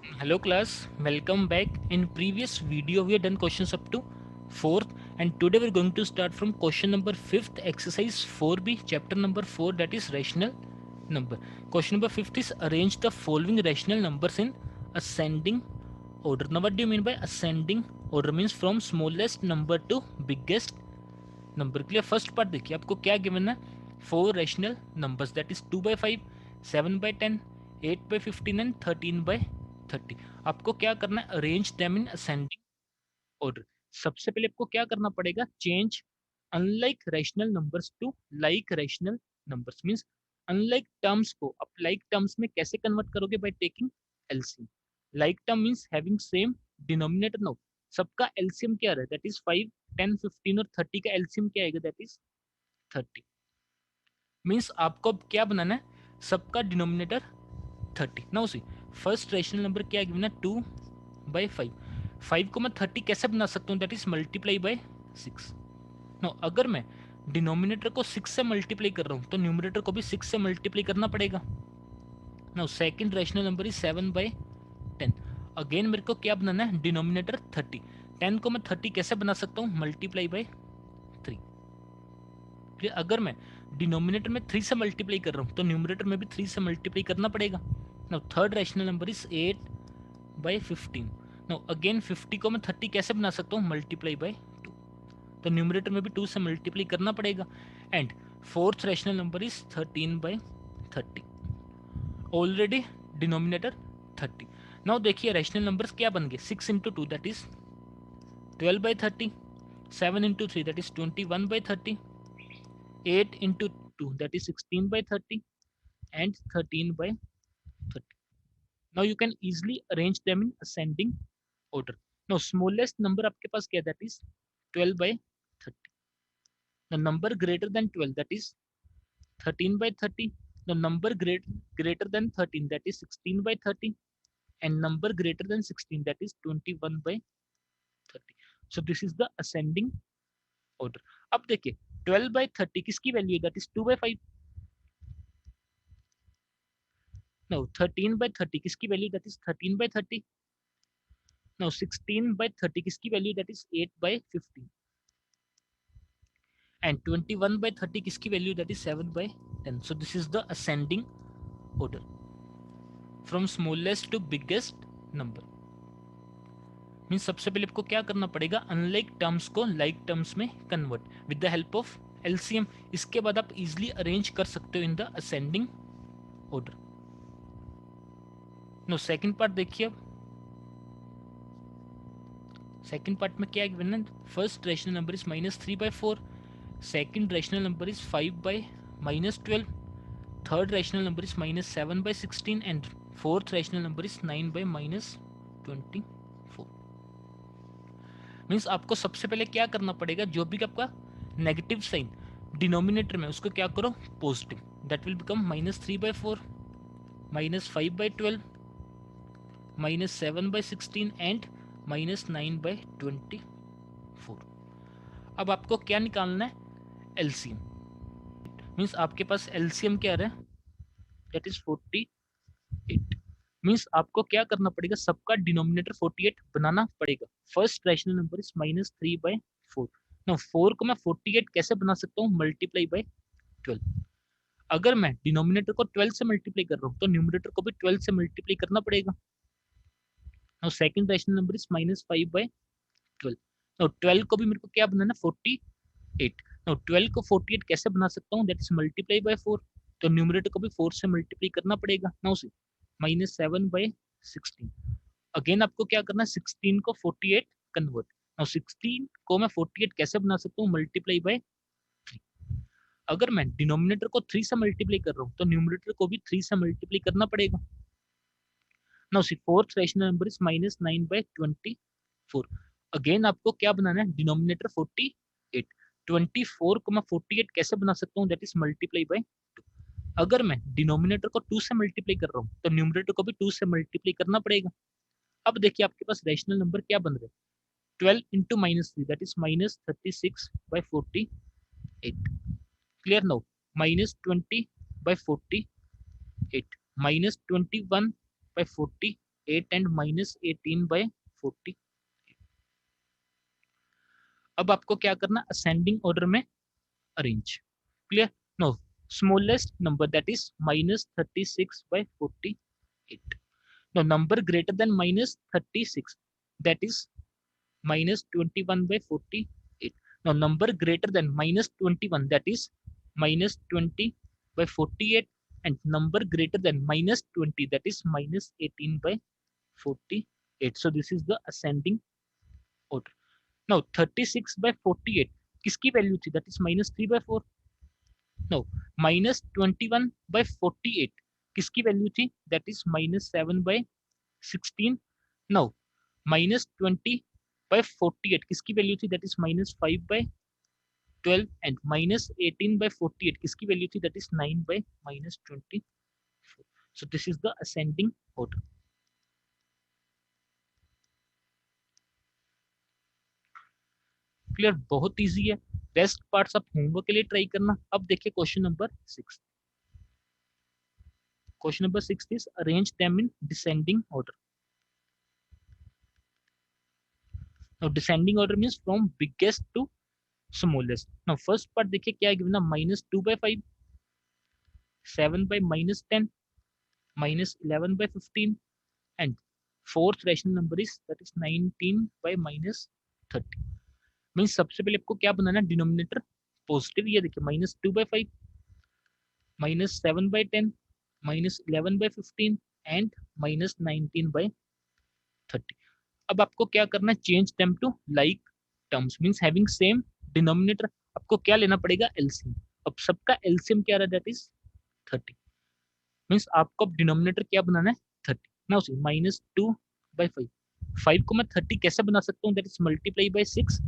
Hello class, welcome back. In previous video we have done questions up to 4th and today we're going to start from question number 5th exercise 4b chapter number 4 that is rational number. Question number 5th is arrange the following rational numbers in ascending order. Now what do you mean by ascending order? Means from smallest number to biggest number के लिए first part देखिए आपको क्या given है 4 rational numbers that is 2/5 7/10 8/15 and 13/30 आपको क्या करना है arrange them in ascending order सबसे पहले आपको क्या करना पड़ेगा change unlike rational numbers to like rational numbers means unlike terms को आप लाइक टर्म्स में कैसे कन्वर्ट करोगे by taking LCM like term means having same denominator no सबका एलसीएम क्या रहा है दैट इज 5 10 15 और 30 का एलसीएम क्या आएगा दैट इज 30 मींस आपको अब क्या बनाना है सबका denominator 30 now see first rational number क्या गिवन है 2/5 5 को मैं 30 कैसे बना सकता हूँ that is multiply by 6 no अगर मैं डिनोमिनेटर को 6 से मल्टीप्लाई कर रहा हूँ तो न्यूमरेटर को भी 6 से मल्टीप्लाई करना पड़ेगा now second rational number is 7/10 again मेरे को क्या बनाना है डिनोमिनेटर 30 10 को मैं 30 कैसे बना सकता हूँ मल्टीप्लाई बाय 3 फिर अगर मैं डिनोमिनेटर में 3 से मल्टीप्लाई कर रहा हूँ तो न्यूमरेटर में भी 3 से मल्टीप्लाई करना पड़ेगा now third rational number is 8/15 now again 50 को मैं 30 कैसे बना सकता हूँ मल्टीप्लाई बाय 2 तो न्यूमरेटर में भी 2 से मल्टीप्लाई करना पड़ेगा and fourth rational number is 13/30 already denominator 30 now देखिए रैशनल नंबर्स क्या बन गए 6 into 2 that is 12/30 7 into 3 that is 21/30 8 into 2 that is 16/30 and 13/30 now you can easily arrange them in ascending order now smallest number आपके पास क्या है that is 12/30 the number greater than 12 that is 13/30 the number greater than 13 that is 16/30 and number greater than 16 that is 21/30 so this is the ascending order अब देखिए 12/30 किसकी value है that is 2/5 now 13/30 किसकी value that is 13/30 now 16/30 किसकी value that is 8/15 and 21/30 किसकी value that is 7/10 so this is the ascending order from smallest to biggest number mean सबसे पहले आपको क्या करना पड़ेगा अनलाइक टर्म्स को लाइक टर्म्स में convert with the help of LCM इसके बाद आप इजिली अरेंज कर सकते हो in the ascending order no second part देखिए अब सेकंड पार्ट में क्या गिवन है first rational number is -3/4 second rational number is 5/-12 third rational number is -7/16 and fourth rational number is 9/-24 means आपको सबसे पहले क्या करना पड़ेगा जो भी आपका नेगेटिव साइन डिनोमिनेटर में उसको क्या करो positive that will become -3/4 -5/12 -7/16 and -9/24 अब आपको क्या निकालना है एलसीएम मीन्स आपके पास एलसीएम क्या रहा है दैट इज 48 मीन्स आपको क्या करना पड़ेगा सबका डिनोमिनेटर 48 बनाना पड़ेगा फर्स्ट रैशनल नंबर इज -3/4 ना 4 को मैं 48 कैसे बना सकता हूँ मल्टीप्लाई बाय 12 अगर मैं डिनोमिनेटर को 12 से मल्टीप्लाई कर रहा हूँ तो न्यूमरेटर को भी 12 से मल्टीप्लाई करना पड़ेगा now second rational number is -5/12 now 12 को भी मेरे को क्या बनाना 48 नाउ 12 को 48 कैसे बना सकता हूँ दैट इज मल्टीप्लाई बाय 4 तो न्यूमरेटर को भी 4 से मल्टीप्लाई करना पड़ेगा नाउ से -7/16 अगेन आपको क्या करना है 16 को 48 कन्वर्ट नाउ 16 को मैं 48 कैसे बना सकता हूँ मल्टीप्लाई बाय 3 अगर मैं डिनोमिनेटर को 3 से मल्टीप्लाई कर रहा हूँ तो न्यूमरेटर को भी 3 से मल्टीप्लाई करना पड़ेगा now C fourth rational number is -9/24 again आपको क्या बनाना है डिनोमिनेटर 48 24 को मैं 48 कैसे बना सकता हूँ दैट इज मल्टीप्लाई बाय 2 अगर मैं डिनोमिनेटर को 2 से मल्टीप्लाई कर रहा हूँ तो न्यूमरेटर को भी 2 से मल्टीप्लाई करना पड़ेगा अब देखिए आपके पास रैशनल नंबर क्या बन रहे हैं 12 into -3 that is -36/48 clear now -20/48 -21/48 8 and minus 18/40। अब आपको क्या करना, असेंडिंग ऑर्डर में arrange. Clear? No, smallest number that is -36/48। No, number greater than -36 that is -21/48। No, number greater than -21 that is -20/48, and number greater than -20 that is -18/48. So this is the ascending order. Now 36/48 किसकी value थी, that is -3/4. Now -21/48 किसकी value थी, that is -7/16. Now -20/48 किसकी value थी, that is -5/12, and -18/48 किसकी value थी, that is 9/-24. So this is the ascending order. Clear? बहुत easy है। रेस्ट पार्ट्स आप होमवर्क के लिए ट्राई करना। अब देखिए question number 6। Question number 6 is arrange them in descending order. Now descending order means from biggest to smallest. Now first part देखिए क्या है गिवन ना, -2/5, 7/-10, -11/15, and fourth rational number is that is 19/-30। Means सबसे पहले आपको क्या बनाना है, डिनोमिनेटर पॉजिटिव। ये देखिए -2/5, -7/10, -11/15 एंड -19/30। अब आपको क्या करना है, change them to like terms means having same denominator. आपको क्या लेना पड़ेगा, एलसीएम। अब सबका एलसीएम क्या रहा, दैट इज 30। मींस आपको अब डिनोमिनेटर क्या बनाना है, 30। नाउ सी -2/5, 5 को मैं 30 कैसे बना सकता हूँ, दैट इज मल्टीप्लाई बाय 6।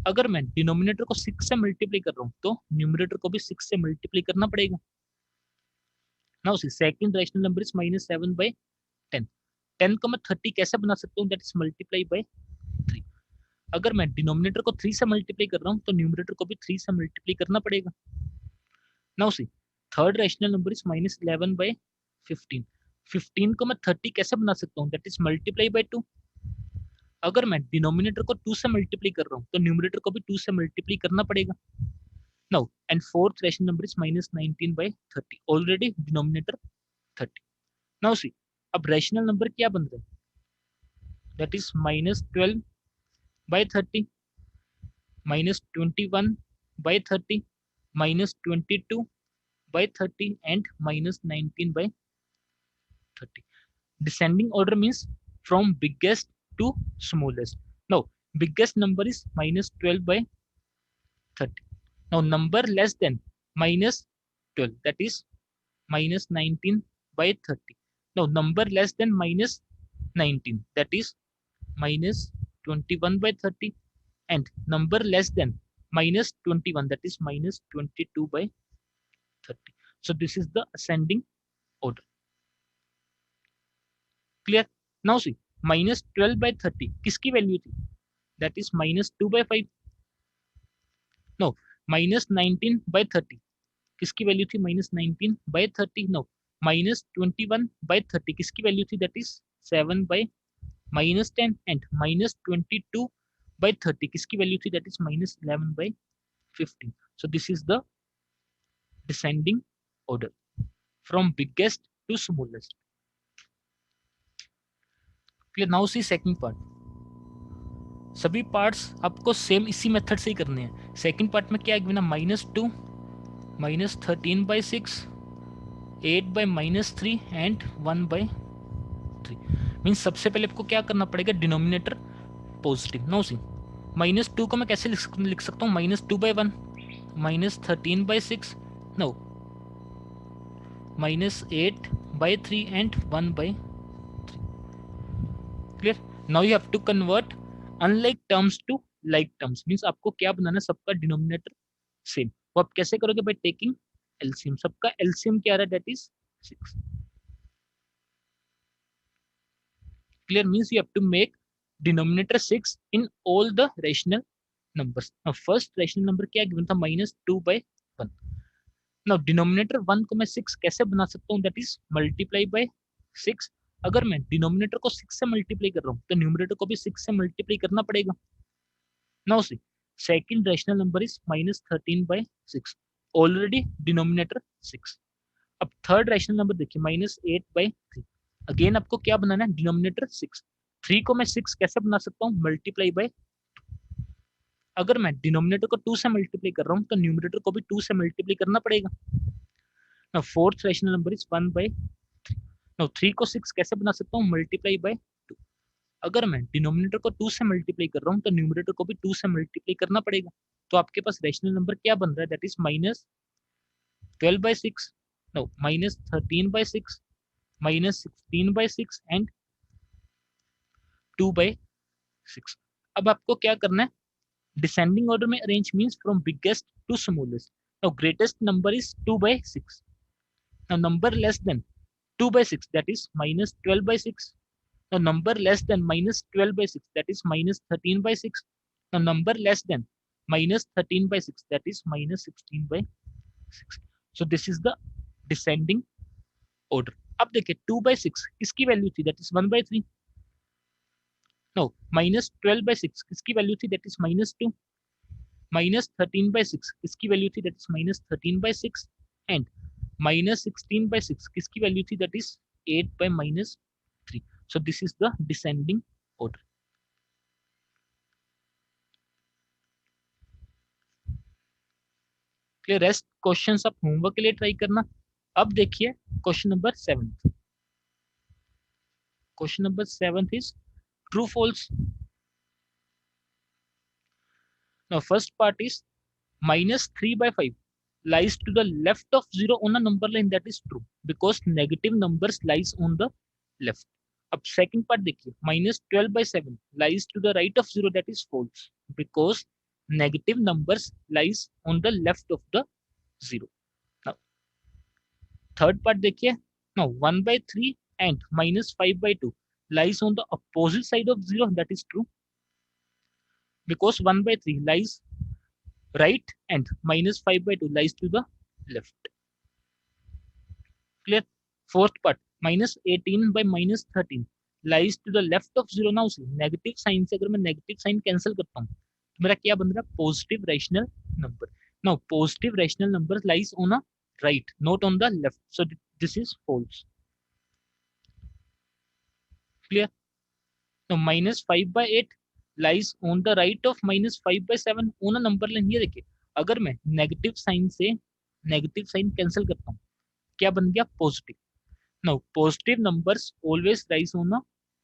अगर मैं डिनोमिनेटर को 6 से मल्टीप्लाई कर रहा हूँ तो न्यूमरेटर को भी 6 से मल्टीप्लाई करना पड़ेगा। Now see second rational number is -7/10। 10 को मैं 30 कैसे बना सकता हूँ, दैट इज मल्टीप्लाई बाय 3। अगर मैं डिनोमिनेटर को 3 से मल्टीप्लाई कर रहा हूँ तो न्यूमरेटर को भी 3 से मल्टीप्लाई करना पड़ेगा। Now see third rational number is -11/15। 15 को मैं 30 कैसे बना सकता हूँ, दैट इज मल्टीप्लाई बाय 2। अगर मैं डिनोमिनेटर को 2 से मल्टीप्लाई कर रहा हूँ तो न्यूमरेटर को भी 2 से मल्टीप्लाई करना पड़ेगा। Now and fourth rational number is -19/30। Already denominator 30। Now see अब रैशनल नंबर क्या बन रहा है, that is -12/30, -21/30, -22/30 and -19/30. Descending order means from biggest to smallest. Now biggest number is -12/30. Now number less than -12, that is -19/30. Now number less than -19, that is -21/30, and number less than -21, that is -22/30. So this is the ascending order. Clear? Now see -12/30 किसकी value थी, that is -2/5. No, -19/30 किसकी value थी, -19/30. No, -21/30 किसकी value थी, that is 7/-10, and -22/30 किसकी value थी, that is -11/15. So this is the descending order from biggest to smallest. Clear? Now see second part. सभी parts आपको सेम इसी मेथड से ही करने हैं। सेकंड पार्ट में क्या है गिवन, -2, -13/6, 8/-3 एंड 1/3। मीन्स सबसे पहले आपको क्या करना पड़ेगा, डिनोमिनेटर पॉजिटिव। नो सी -2 को मैं कैसे लिख सकता हूँ, -2/1, -13/6, no, -8/3 and 1/3। Clear? Now you have to convert unlike terms to like terms. Means आपको क्या बनाना, सबका डिनोमिनेटर सेम। वो आप कैसे करोगे, बाय टेकिंग एलसीएम। सबका एलसीएम क्या रहा है, that is 6। Clear? Means you have to make denominator 6 in all the rational numbers. Now first rational number क्या given था, -2/1. Now denominator 1 को मैं 6 कैसे बना सकता हूँ, that is multiply by 6. अगर मैं डिनोमिनेटर को 6 से मल्टीप्लाई कर रहा हूँ तो न्यूमरेटर को भी 6 से मल्टीप्लाई करना पड़ेगा। Now see second rational number is -13/6, already denominator 6। अब थर्ड रैशनल नंबर देखिए -8/3, अगेन आपको क्या बनाना है, डिनोमिनेटर 6। 3 को मैं 6 कैसे बना सकता हूँ, मल्टीप्लाई बाय, अगर मैं डिनोमिनेटर को 2 से मल्टीप्लाई कर रहा हूँ तो न्यूमरेटर को भी 2 से मल्टीप्लाई करना पड़ेगा। Now fourth rational number is 1/3। Now 3 को 6 कैसे बना सकता हूँ, मल्टीप्लाई बाय 2। अगर मैं डिनोमिनेटर को 2 से मल्टीप्लाई कर रहा हूँ तो न्यूमरेटर को भी 2 से मल्टीप्लाई करना पड़ेगा। तो आपके पास रैशनल नंबर क्या बन रहा है, दैट इज -12/6, नो -13/6, -16/6 एंड 2/6। अब आपको क्या करना है, डिसेंडिंग ऑर्डर में arrange means from biggest to smallest. Now greatest number is 2/6। Now number less than 2/6, that is -12/6. Now number less than -12/6, that is -13/6. Now number less than -13/6, that is -16/6. So this is the descending order. अब देखिए 2/6 किसकी value थी, that is 1/3. No, -12/6 किसकी value थी, that is -2. -13/6 किसकी value थी, that is -13/6. And -16/6 किसकी value थी, that is 8/3. So this is the descending order. Clear, rest questions आप होमवर्क के लिए ट्राई करना। अब देखिए question number 7। Question number 7 is true false. Now first part is -3/5 lies to the left of 0 on a number line, that is true because negative numbers lies on the left. अब second part देखिए -12/7 lies to the right of 0, that is false because negative numbers lies on the left of the 0. Now third part देखिए, now 1/3 and -5/2 lies on the opposite side of 0, that is true because 1/3 lies right and -5/2 lies to the left. Clear. Fourth part -18/-13 lies to the left of 0. Now see negative sign से अगर मैं negative sign cancel करता हूँ तो मेरा क्या बन रहा है, positive rational number. Now positive rational number lies on a right, not on the left, so this is false. Clear. तो -5/8 lies on the right of -5/7 on a number line. ये देखिए अगर मैं नेगेटिव साइन से negative sign cancel करता हूँ क्या बन गया, positive. Now positive numbers always rise on a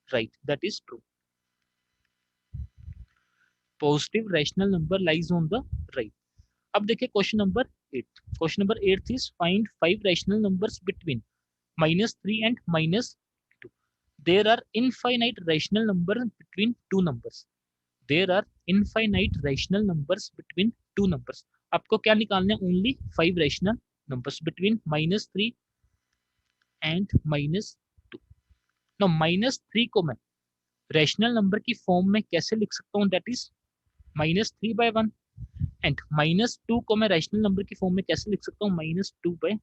right, that is true. Positive rational number lies on the right. अब देखिए question number 8। Question number 8 is find 5 rational numbers between -3 and -2. There are infinite rational numbers between two numbers. There are infinite rational numbers between two numbers. आपको क्या निकालना है, only 5 rational numbers between -3 and -2। Now -3 को मैं rational number की form में कैसे लिख सकता हूँ, दैट इज -3/1 एंड -2 को मैं रैशनल नंबर की फॉर्म में कैसे लिख सकता हूँ, -2/1।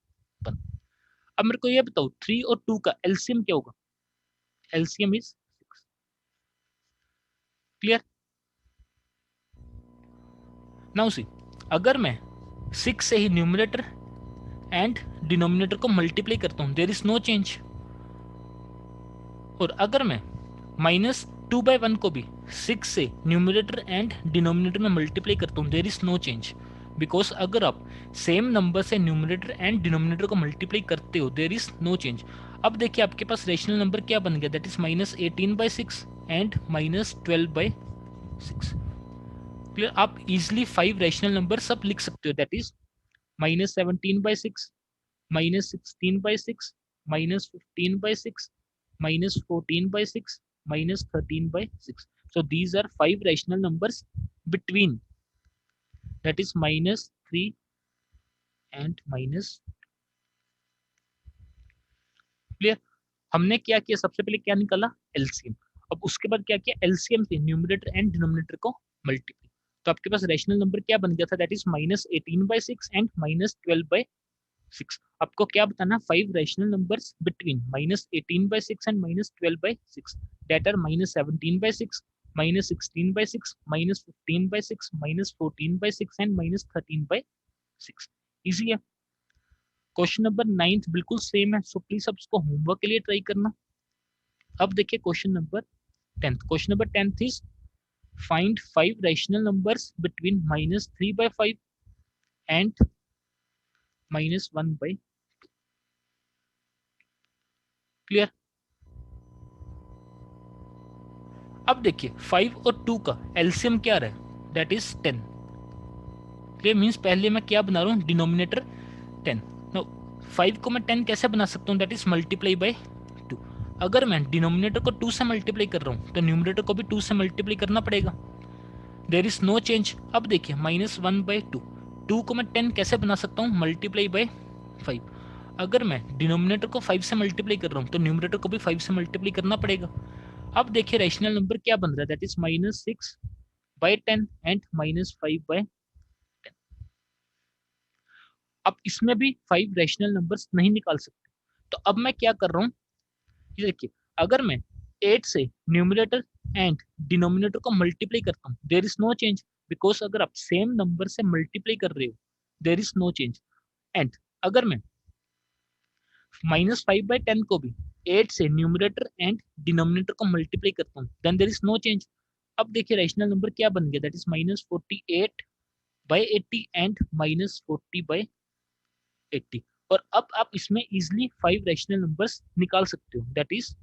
अब मेरे को ये बताओ 3 और 2 का एलसीएम क्या होगा, एलसीएम इज 6। क्लियर। नाउ सी अगर मैं 6 से ही न्यूमरेटर एंड डिनोमिनेटर को मल्टीप्लाई करता हूँ, देयर इज नो चेंज। और अगर मैं -2/1 को भी 6 से न्यूमरेटर एंड डिनोमिनेटर में मल्टीप्लाई करता हूँ, there is no change because अगर आप सेम नंबर से न्यूमरेटर एंड डिनोमिनेटर को मल्टीप्लाई करते हो, देयर इज नो चेंज। अब देखिए आपके पास रेशनल नंबर क्या बन गया, दैट इज -18/6 एंड -12/6। क्लियर। आप इजिली 5 रैशनल नंबर सब लिख सकते हो, that is -17/6, -16/6, -15/6, -14/6, -13/6. So these are 5 rational numbers between, that is -3 and -. Clear. हमने क्या किया, सबसे पहले क्या निकाला, एलसीएम। अब उसके बाद क्या किया, एलसीएम से न्यूमरेटर एंड डिनोमिनेटर को मल्टीप्लाई। तो आपके पास रैशनल नंबर क्या बन गया था, दैट इज -18/6 एंड -12/6। 6। आपको क्या बताना, 5 rational numbers between -18/6 and -12/6 that are -17/6, -16/6, -15/6, -14/6 and -13/6। Easy है। क्वेश्चन नंबर 9 बिल्कुल सेम है, सो प्लीज आप इसको होमवर्क के लिए ट्राई करना। अब देखिए question number 10। Question number 10 is find 5 rational numbers between -3/5 and -1/। Clear. अब देखिए 5 और 2 का एलसीएम क्या रहा, दैट इज 10। क्लियर मीन्स पहले मैं क्या बना रहा हूँ, डिनोमिनेटर 10। नो 5 को मैं 10 कैसे बना सकता हूँ, दैट इज मल्टीप्लाई बाय 2। अगर मैं डिनोमिनेटर को 2 से मल्टीप्लाई कर रहा हूँ तो न्यूमिनेटर को भी 2 से मल्टीप्लाई करना पड़ेगा। There is no change. अब देखिए -1/2, 2 को मैं 10 कैसे बना सकता हूँ, मल्टीप्लाई बाय 5। अगर मैं डिनोमिनेटर को 5 से मल्टीप्लाई कर रहा हूँ तो न्यूमिनेटर को भी 5 से मल्टीप्लाई करना पड़ेगा। अब देखिए रैशनल नंबर क्या बन रहा है, दैट इज -6/10 एंड -5/10। अब इसमें भी 5 रैशनल नंबर्स नहीं निकाल सकते, तो अब मैं क्या कर रहा हूँ, ये देखिए अगर मैं 8 से न्यूमिनेटर एंड डिनोमिनेटर को मल्टीप्लाई करता हूँ, there is no change, because अगर आप सेम नंबर से मल्टीप्लाई कर रहे हो there is no change. And अगर मैं -5/10 को भी 8 से न्यूमिनेटर एंड डिनोमिनेटर को मल्टीप्लाई करता हूँ then there is no change. अब देखिए रैशनल नंबर क्या बन गया, दैट इज -48/80 एंड -40/80। और अब आप इसमें इजिली 5 रैशनल नंबर्स निकाल सकते हो, that is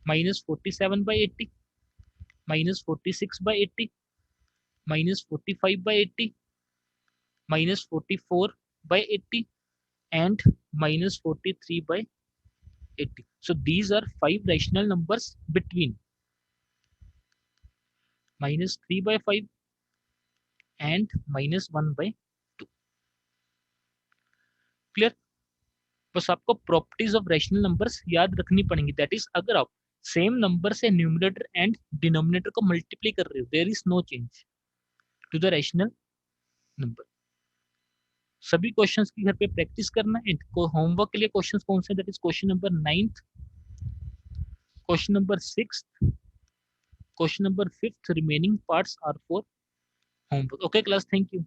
-47/80, -46/80, -45/80, -44/80 and -43/80. So these are 5 rational numbers between -3/5 and -1/2. Clear. बस आपको प्रॉपर्टीज ऑफ रैशनल नंबर्स याद रखनी पड़ेंगी, दैट इज अगर आप सेम नंबर से न्यूमिनेटर एंड डिनोमिनेटर को मल्टीप्लाई कर रहे हो there is no change to the rational number. सभी क्वेश्चंस की घर पे प्रैक्टिस करना है। होमवर्क के लिए क्वेश्चंस कौन से, that is question number 9, question number 6, question number 5, remaining parts are for homework. Okay class, thank you.